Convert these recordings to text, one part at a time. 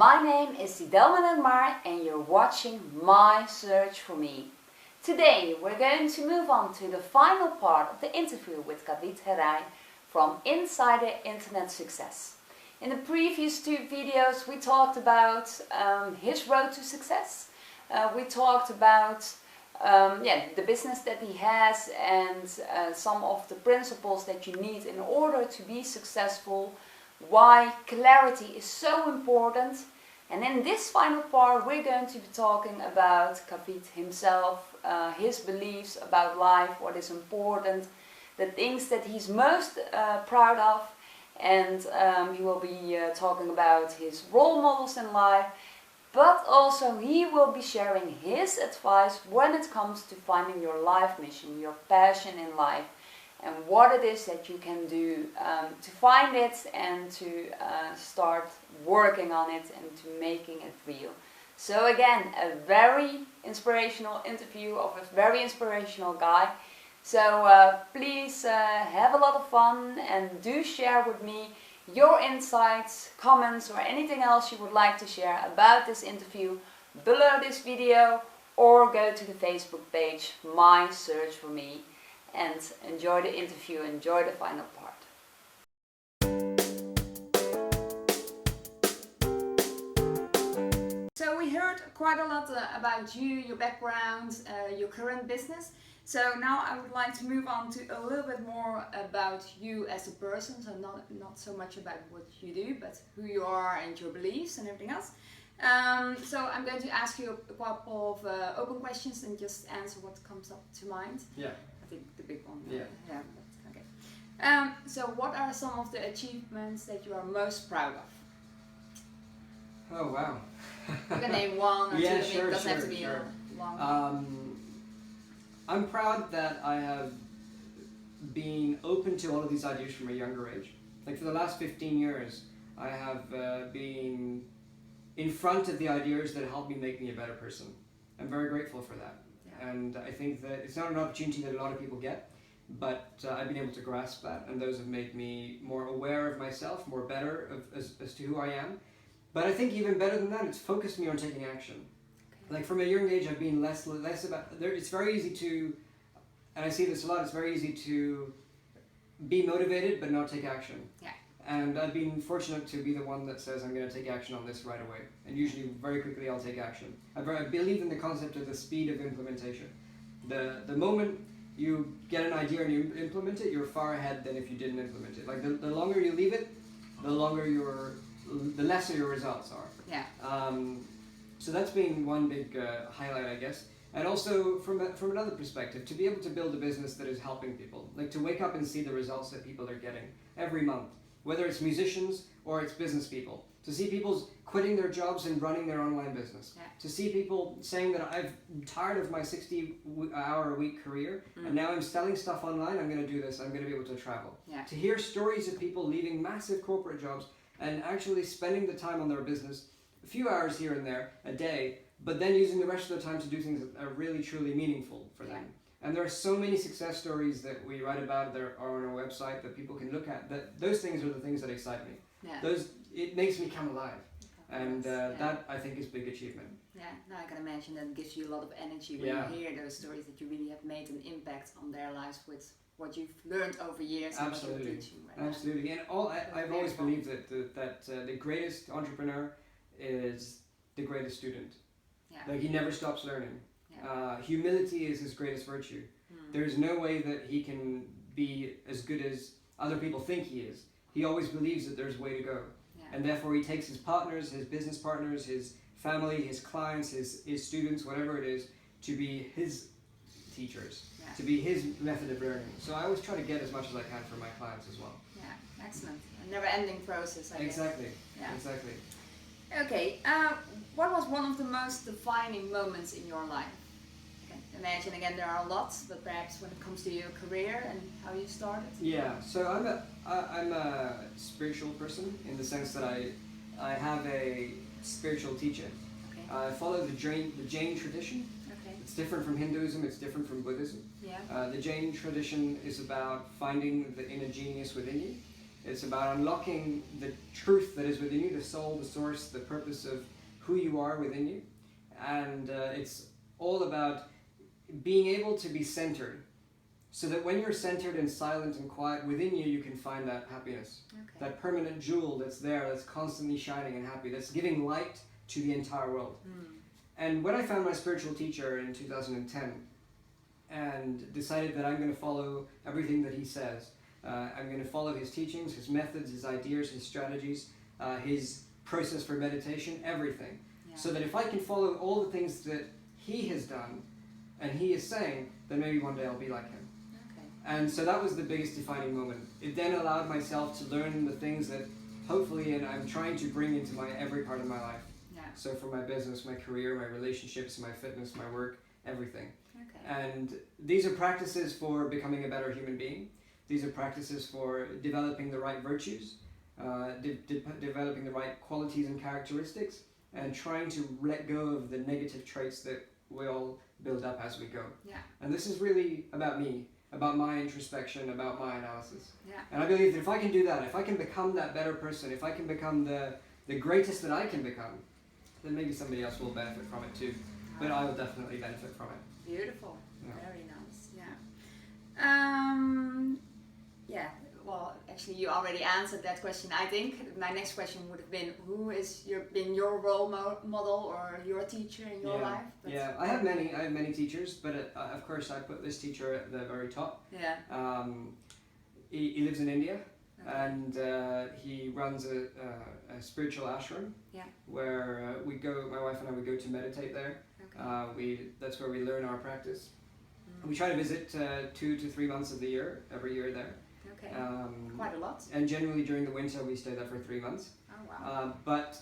My name is Sidelma Mar and you're watching My Search for Me. Today we're going to move on to the final part of the interview with Kavit Haria from Insider Internet Success. In the previous two videos we talked about his road to success. We talked about the business that he has and some of the principles that you need in order to be successful, why clarity is so important. And in this final part we're going to be talking about Kavit himself, his beliefs about life, what is important, the things that he's most proud of, and he will be talking about his role models in life. But also he will be sharing his advice when it comes to finding your life mission, your passion in life, and what it is that you can do to find it and to start working on it and to making it real. So again, a very inspirational interview of a very inspirational guy. So please have a lot of fun and do share with me your insights, comments or anything else you would like to share about this interview below this video, or go to the Facebook page My Search for Me and enjoy the interview, enjoy the final part. So we heard quite a lot about you, your background, your current business. So now I would like to move on to a little bit more about you as a person. So not so much about what you do, but who you are and your beliefs and everything else. So I'm going to ask you a couple of open questions and just answer what comes up to mind. Yeah. I think the big one. Yeah. Yeah. Okay. So what are some of the achievements that you are most proud of? Oh wow. You can name one or Yeah, two. sure, It doesn't have to be sure. long. I'm proud that I have been open to all of these ideas from a younger age. Like for the last 15 years, I have been in front of the ideas that help me make me a better person. I'm very grateful for that. Yeah. And I think that it's not an opportunity that a lot of people get, but I've been able to grasp that, and those have made me more aware of myself, more better as to who I am. But I think even better than that, it's focused me on taking action. Like from a young age, I've been less about. It's very easy to, and I see this a lot. It's very easy to be motivated but not take action. Yeah. And I've been fortunate to be the one that says I'm going to take action on this right away. And usually, very quickly, I'll take action. I believe in the concept of the speed of implementation. The moment you get an idea and you implement it, you're far ahead than if you didn't implement it. Like the longer you leave it, the lesser your results are. Yeah. So that's been one big highlight, I guess. And also from another perspective, to be able to build a business that is helping people. Like to wake up and see the results that people are getting every month. Whether it's musicians or it's business people. To see people quitting their jobs and running their online business. Yeah. To see people saying that I'm tired of my 60-hour-a-week career and now I'm selling stuff online, I'm going to do this, I'm going to be able to travel. Yeah. To hear stories of people leaving massive corporate jobs and actually spending the time on their business, a few hours here and there, a day, but then using the rest of the time to do things that are really truly meaningful for them. And there are so many success stories that we write about that are on our website that people can look at. That those things are the things that excite me. Yeah. It makes me come alive, and that I think is a big achievement. Yeah, now I can imagine that gives you a lot of energy when you hear those stories that you really have made an impact on their lives with what you've learned over years. Absolutely, and what you're teaching right absolutely. And I've always believed that the greatest entrepreneur is the greatest student. Yeah. Like he never stops learning. Yeah. Humility is his greatest virtue. There's no way that he can be as good as other people think he is. He always believes that there's a way to go. Yeah. And therefore he takes his partners, his business partners, his family, his clients, his students, whatever it is, to be his teachers, to be his method of learning. So I always try to get as much as I can from my clients as well. Yeah, excellent. A never-ending process, I guess. Exactly. Yeah. Exactly. Okay, what was one of the most defining moments in your life? I can imagine, again, there are lots, but perhaps when it comes to your career and how you started? Yeah, so I'm a spiritual person in the sense that I have a spiritual teacher. Okay. I follow the Jain tradition. Okay. It's different from Hinduism, it's different from Buddhism. Yeah. The Jain tradition is about finding the inner genius within you. It's about unlocking the truth that is within you, the soul, the source, the purpose of who you are within you. And it's all about being able to be centered, so that when you're centered and silent and quiet within you, you can find that happiness. Okay. That permanent jewel that's there, that's constantly shining and happy, that's giving light to the entire world. And when I found my spiritual teacher in 2010 and decided that I'm going to follow everything that he says, I'm going to follow his teachings, his methods, his ideas, his strategies, his process for meditation, everything. Yeah. So that if I can follow all the things that he has done and he is saying, then maybe one day I'll be like him. And so that was the biggest defining moment. It then allowed myself to learn the things that hopefully, and I'm trying to bring into my every part of my life. Yeah. So from my business, my career, my relationships, my fitness, my work, everything. Okay. And these are practices for becoming a better human being. These are practices for developing the right virtues, developing the right qualities and characteristics, and trying to let go of the negative traits that we all build up as we go. Yeah. And this is really about me, about my introspection, about my analysis. Yeah. And I believe that if I can do that, if I can become that better person, if I can become the greatest that I can become, then maybe somebody else will benefit from it too. But I will definitely benefit from it. Beautiful. Yeah. Very nice. Yeah. Yeah. Well, actually, you already answered that question. I think my next question would have been, who is been your role model or your teacher in your life? But yeah, I have many teachers, but of course I put this teacher at the very top. Yeah. He lives in India. Okay. And he runs a spiritual ashram. Yeah. Where we go, my wife and I would go to meditate there. Okay. That's where we learn our practice. We try to visit 2 to 3 months of the year, every year there. Okay. Quite a lot. And generally during the winter we stay there for 3 months. Oh wow. But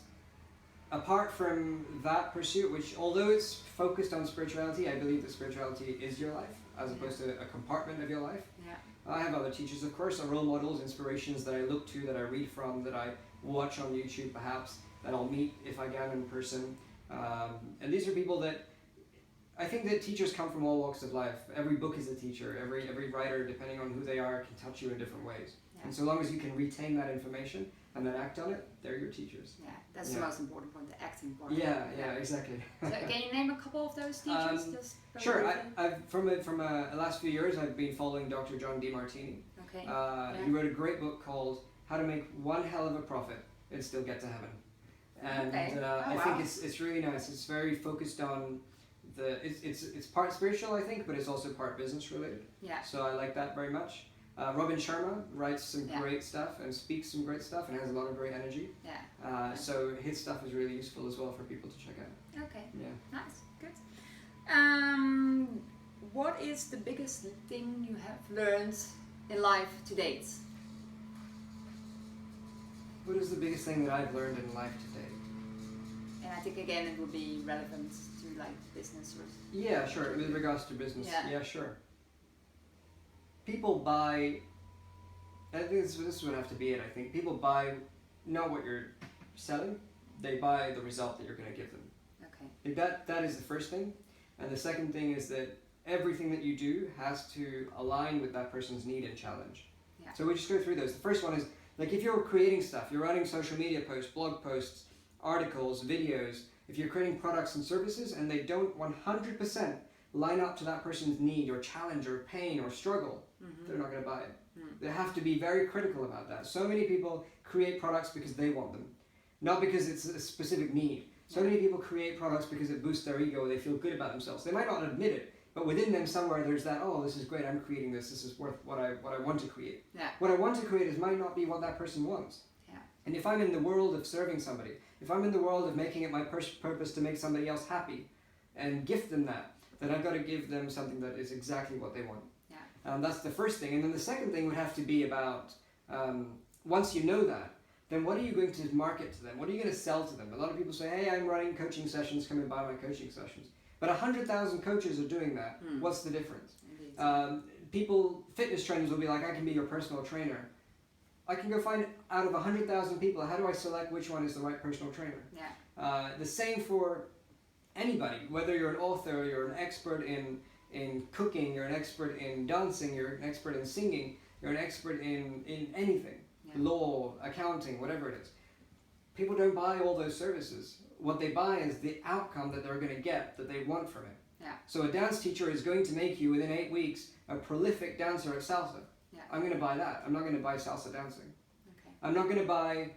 apart from that pursuit, which although it's focused on spirituality, I believe that spirituality is your life, as opposed to a compartment of your life. Yeah. I have other teachers, of course, role models, inspirations that I look to, that I read from, that I watch on YouTube perhaps, that I'll meet if I can in person. And these are people that, I think that teachers come from all walks of life. Every book is a teacher, every writer, depending on who they are, can touch you in different ways. Yeah. And so long as you can retain that information and then act on it, they're your teachers. Yeah, that's the most important part, the acting part. Yeah, exactly. So can you name a couple of those teachers? Just Sure. I've from the last few years, I've been following Dr. John DeMartini. Okay. He wrote a great book called How to Make One Hell of a Profit and Still Get to Heaven. And I think it's really nice. It's very focused on it's part spiritual, I think, but it's also part business related. Yeah. So I like that very much. Robin Sharma writes some great stuff and speaks some great stuff and has a lot of great energy. Yeah. So his stuff is really useful as well for people to check out. Okay. Yeah. Nice. Good. What is the biggest thing you have learned in life to date? What is the biggest thing that I've learned in life to date? And I think again it would be relevant to like business or. Yeah, sure. With regards to business, yeah sure. People buy. I think this would have to be it. I think people buy not what you're selling; they buy the result that you're going to give them. Okay. That is the first thing, and the second thing is that everything that you do has to align with that person's need and challenge. Yeah. So we just go through those. The first one is like if you're creating stuff, you're writing social media posts, blog posts, articles, videos. If you're creating products and services and they don't 100% line up to that person's need or challenge or pain or struggle, they're not going to buy it. They have to be very critical about that. So many people create products because they want them, not because it's a specific need. So many people create products because it boosts their ego, they feel good about themselves. They might not admit it, but within them somewhere there's that, oh, this is great, I'm creating this is worth what I want to create. Yeah. What I want to create might not be what that person wants. Yeah. And if I'm in the world of serving somebody, if I'm in the world of making it my purpose to make somebody else happy and gift them that, then I've got to give them something that is exactly what they want. Yeah. That's the first thing. And then the second thing would have to be about, once you know that, then what are you going to market to them? What are you going to sell to them? A lot of people say, hey, I'm running coaching sessions, come and buy my coaching sessions. But 100,000 coaches are doing that. What's the difference? Fitness trainers will be like, I can be your personal trainer. I can go find out of 100,000 people, how do I select which one is the right personal trainer? Yeah. The same for anybody, whether you're an author, you're an expert in cooking, you're an expert in dancing, you're an expert in singing, you're an expert in anything. law, accounting, whatever it is. People don't buy all those services. What they buy is the outcome that they're going to get, that they want from it. Yeah. So a dance teacher is going to make you, within 8 weeks, a prolific dancer of salsa. Yeah. I'm going to buy that. I'm not going to buy salsa dancing. Okay. I'm not going to buy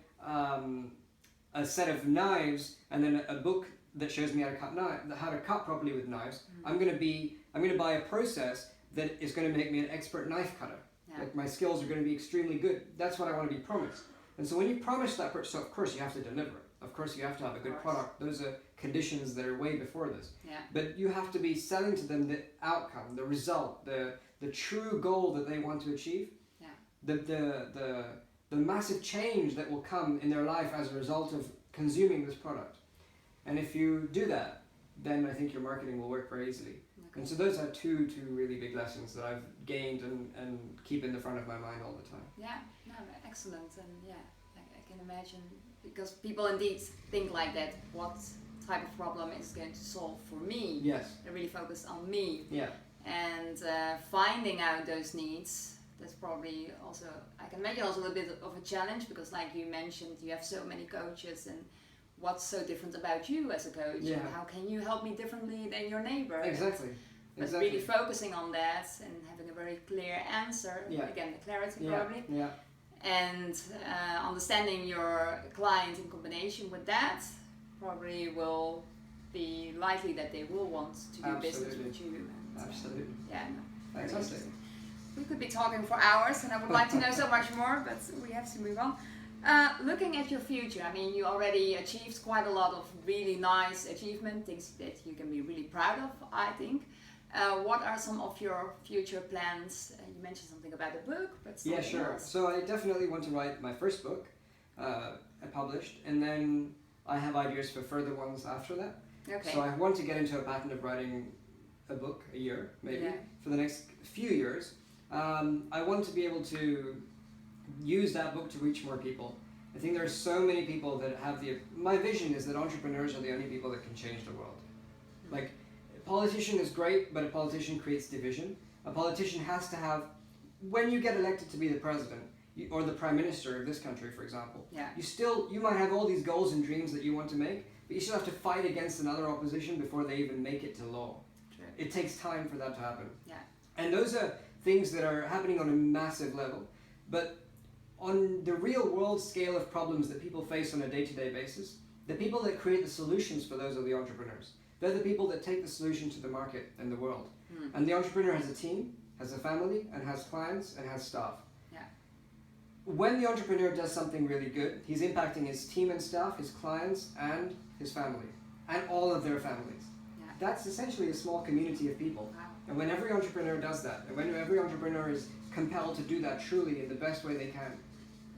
a set of knives and then a book that shows me how to cut properly with knives. I'm going to buy a process that is going to make me an expert knife cutter. Yeah. Like my skills are going to be extremely good. That's what I want to be promised. And so when you promise that person, so of course you have to deliver it. Of course you have to have a good product. Those are conditions that are way before this. Yeah. But you have to be selling to them the outcome, the result, the true goal that they want to achieve. Yeah. The massive change that will come in their life as a result of consuming this product. And if you do that, then I think your marketing will work very easily. Okay. And so those are two really big lessons that I've gained and keep in the front of my mind all the time. Yeah, no, excellent. And yeah, I can imagine, because people indeed think like that, what type of problem is going to solve for me? Yes. They're really focused on me. Yeah. And finding out those needs, that's probably also, I can imagine, also a little bit of a challenge, because like you mentioned, you have so many coaches, and what's so different about you as a coach? Yeah. And how can you help me differently than your neighbor? Exactly. But really focusing on that and having a very clear answer, again, the clarity probably. Yeah. And understanding your client in combination with that probably will be likely that they will want to do business with you. And, absolutely. Yeah. No, fantastic. We could be talking for hours, and I would like to know so much more, but we have to move on. Looking at your future, I mean, you already achieved quite a lot of really nice achievement, things that you can be really proud of, I think. What are some of your future plans? You mentioned something about a book, but yeah, sure. else. So I definitely want to write my first book, published, and then I have ideas for further ones after that. Okay. So I want to get into a pattern of writing a book a year, maybe, for the next few years. I want to be able to use that book to reach more people. I think there are so many people that have my vision is that entrepreneurs are the only people that can change the world. Like, a politician is great, but a politician creates division. A politician has to have, when you get elected to be the president, or the prime minister of this country, for example, you might have all these goals and dreams that you want to make, but you still have to fight against another opposition before they even make it to law. True. It takes time for that to happen. Yeah. And those are things that are happening on a massive level. But on the real world scale of problems that people face on a day-to-day basis, the people that create the solutions for those are the entrepreneurs. They're the people that take the solution to the market and the world. And the entrepreneur has a team, has a family, and has clients, and has staff. Yeah. When the entrepreneur does something really good, he's impacting his team and staff, his clients, and his family, and all of their families. Yeah. That's essentially a small community of people. Wow. And when every entrepreneur does that, and when every entrepreneur is compelled to do that truly in the best way they can,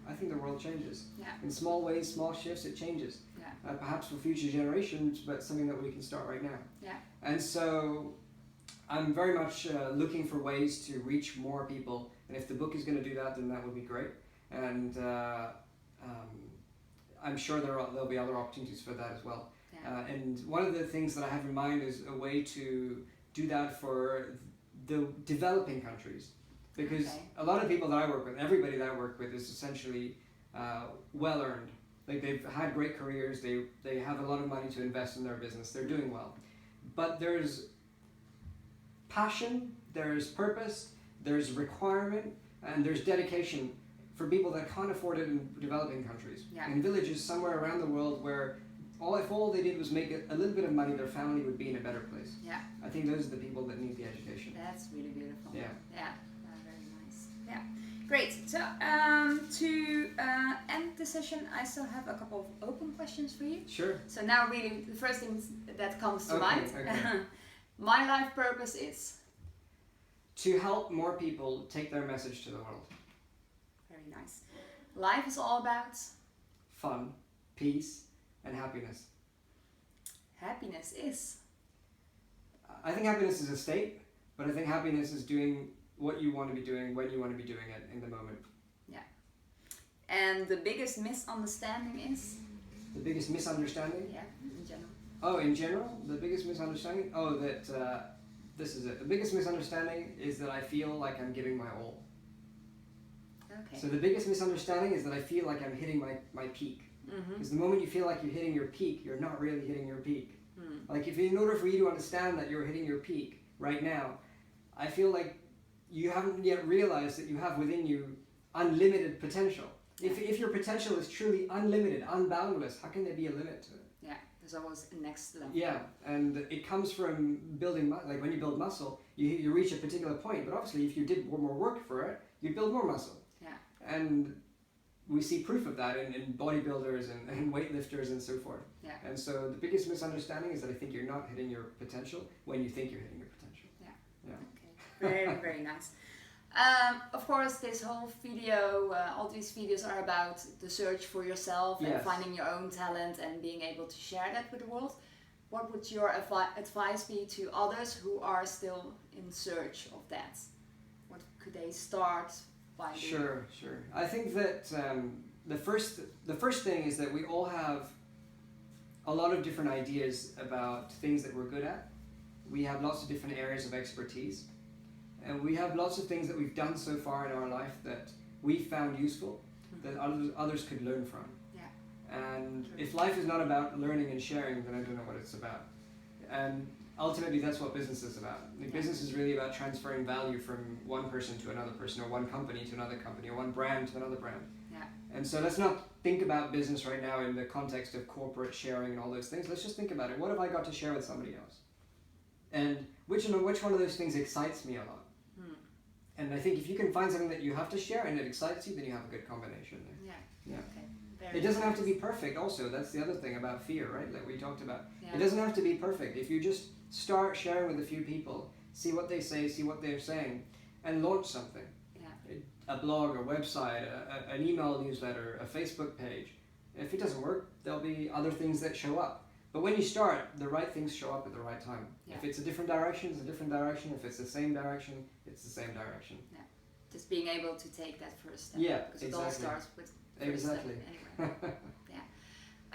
I think the world changes. Yeah. In small ways, small shifts, it changes. Yeah. Perhaps for future generations, but something that we can start right now. Yeah. And so I'm very much looking for ways to reach more people. And if the book is going to do that, then that would be great. And I'm sure there'll be other opportunities for that as well. Yeah. And one of the things that I have in mind is a way to do that for the developing countries. Because a lot of people that I work with, everybody that I work with is essentially well-earned. Like, they've had great careers, they have a lot of money to invest in their business, they're doing well. But there's passion, there's purpose, there's requirement, and there's dedication for people that can't afford it in developing countries. Yeah. In villages somewhere around the world where if all they did was make a little bit of money, their family would be in a better place. Yeah. I think those are the people that need the education. That's really beautiful. Yeah. Yeah. Very nice. Yeah. Great. So to end the session, I still have a couple of open questions for you. Sure. So now really the first thing that comes to mind. Okay. My life purpose is? To help more people take their message to the world. Very nice. Life is all about? Fun, peace, and happiness. Happiness is? I think happiness is a state, but I think happiness is doing what you want to be doing when you want to be doing it in the moment. Yeah. And the biggest misunderstanding is? The biggest misunderstanding? Yeah, in general. Oh, in general? The biggest misunderstanding? Oh, that this is it. The biggest misunderstanding is that I feel like I'm giving my all. Okay. So the biggest misunderstanding is that I feel like I'm hitting my peak. Because the moment you feel like you're hitting your peak, you're not really hitting your peak. Like in order for you to understand that you're hitting your peak right now, I feel like you haven't yet realized that you have within you unlimited potential. If your potential is truly unlimited, unboundless, how can there be a limit to it? Yeah, there's always a next level. Yeah, and it comes from building, like when you build muscle, you reach a particular point, but obviously if you did more work for it, you'd build more muscle. Yeah. And we see proof of that in bodybuilders and weightlifters and so forth. Yeah. And so the biggest misunderstanding is that I think you're not hitting your potential when you think you're hitting your potential. Yeah. Yeah. Okay. Very, very nice. Of course, this whole video, all these videos are about the search for yourself and finding your own talent and being able to share that with the world. What would your advice be to others who are still in search of that? What could they start by doing? Sure. I think that the first thing is that we all have a lot of different ideas about things that we're good at. We have lots of different areas of expertise. And we have lots of things that we've done so far in our life that we found useful, that others could learn from. Yeah. And if life is not about learning and sharing, then I don't know what it's about. And ultimately, that's what business is about. Business is really about transferring value from one person to another person, or one company to another company, or one brand to another brand. Yeah. And so let's not think about business right now in the context of corporate sharing and all those things. Let's just think about it. What have I got to share with somebody else? And which one of those things excites me a lot? And I think if you can find something that you have to share and it excites you, then you have a good combination there. Yeah. Okay. It doesn't have to be perfect also. That's the other thing about fear, right? Like we talked about. Yeah. It doesn't have to be perfect. If you just start sharing with a few people, see what they say, see what they're saying, and launch something. Yeah. A blog, a website, an email newsletter, a Facebook page. If it doesn't work, there'll be other things that show up. But when you start, the right things show up at the right time. Yeah. If it's a different direction, it's a different direction. If it's the same direction, it's the same direction. Yeah. Just being able to take that first step. Yeah, because it all starts with first exactly. step anyway. Yeah.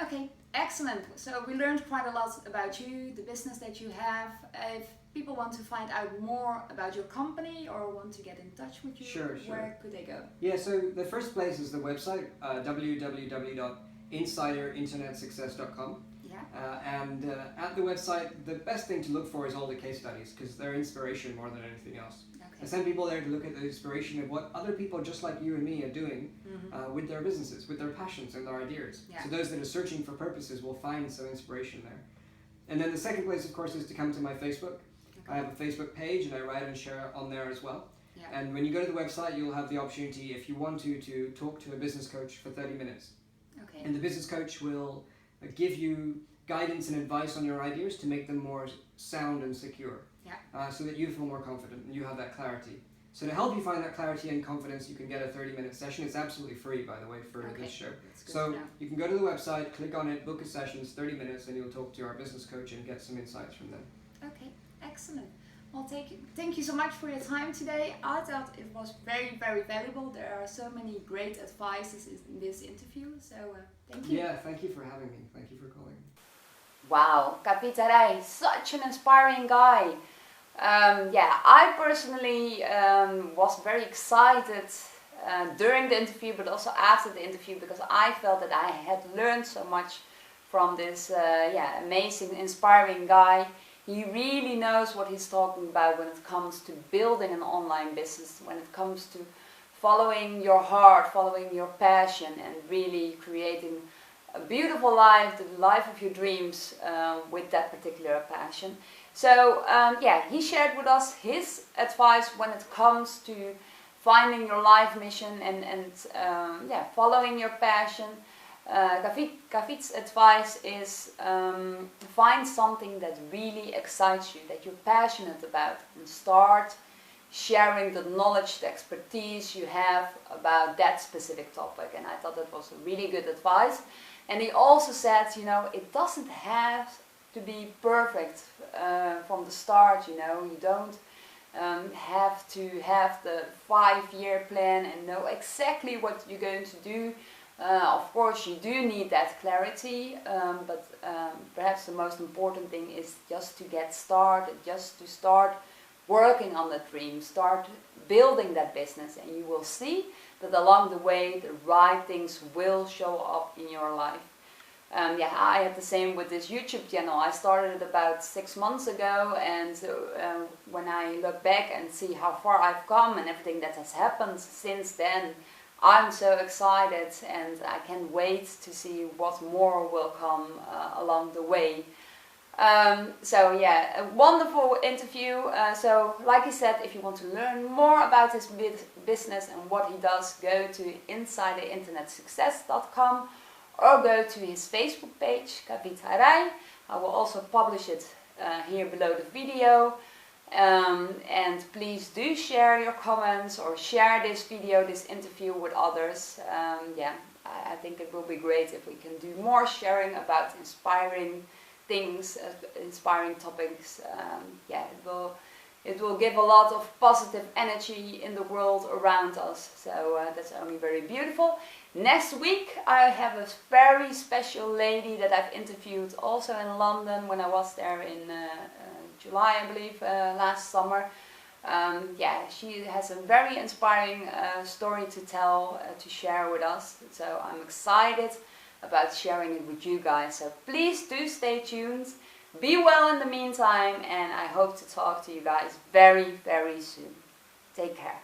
Okay, excellent. So we learned quite a lot about you, the business that you have. If people want to find out more about your company or want to get in touch with you, Sure. where could they go? Yeah, so the first place is the website, www.insiderinternetsuccess.com. And at the website, the best thing to look for is all the case studies, because they're inspiration more than anything else. I send people there to look at the inspiration of what other people just like you and me are doing with their businesses, with their passions and their ideas. Yeah. So those that are searching for purposes will find some inspiration there. And then the second place, of course, is to come to my Facebook. I have a Facebook page and I write and share on there as well. Yeah. And when you go to the website, you'll have the opportunity, if you want to talk to a business coach for 30 minutes. Okay. And the business coach will give you guidance and advice on your ideas to make them more sound and secure. Yeah. So that you feel more confident and you have that clarity. So to help you find that clarity and confidence, you can get a 30-minute session. It's absolutely free, by the way, for this show. So you can go to the website, click on it, book a session, it's 30 minutes, and you'll talk to our business coach and get some insights from them. Okay, excellent. Well, thank you so much for your time today. I thought it was very, very valuable. There are so many great advices in this interview, so thank you. Yeah, thank you for having me. Thank you for calling. Wow, Kavit Haria, such an inspiring guy. I personally was very excited during the interview, but also after the interview, because I felt that I had learned so much from this amazing, inspiring guy. He really knows what he's talking about when it comes to building an online business, when it comes to following your heart, following your passion, and really creating a beautiful life, the life of your dreams with that particular passion. So he shared with us his advice when it comes to finding your life mission and following your passion. Kavit's advice is find something that really excites you, that you're passionate about, and start sharing the knowledge, the expertise you have about that specific topic. And I thought that was a really good advice. And he also said, it doesn't have to be perfect from the start, you don't have to have the 5-year plan and know exactly what you're going to do. Of course, you do need that clarity, but perhaps the most important thing is just to get started, just to start working on that dream, start building that business, and you will see that along the way the right things will show up in your life. Yeah, I had the same with this YouTube channel. I started it about 6 months ago, and when I look back and see how far I've come and everything that has happened since then, I'm so excited, and I can't wait to see what more will come along the way. So yeah, a wonderful interview. So like he said, if you want to learn more about his business and what he does, go to insiderinternetsuccess.com or go to his Facebook page, Kavit Haria. I will also publish it here below the video. And please do share your comments or share this video, this interview with others. Yeah, I think it will be great if we can do more sharing about inspiring things, inspiring topics. Yeah, it will give a lot of positive energy in the world around us. So that's only very beautiful. Next week I have a very special lady that I've interviewed also in London when I was there in July, I believe, last summer. Yeah, she has a very inspiring story to tell, to share with us. So I'm excited about sharing it with you guys. So please do stay tuned. Be well in the meantime, and I hope to talk to you guys very, very soon. Take care.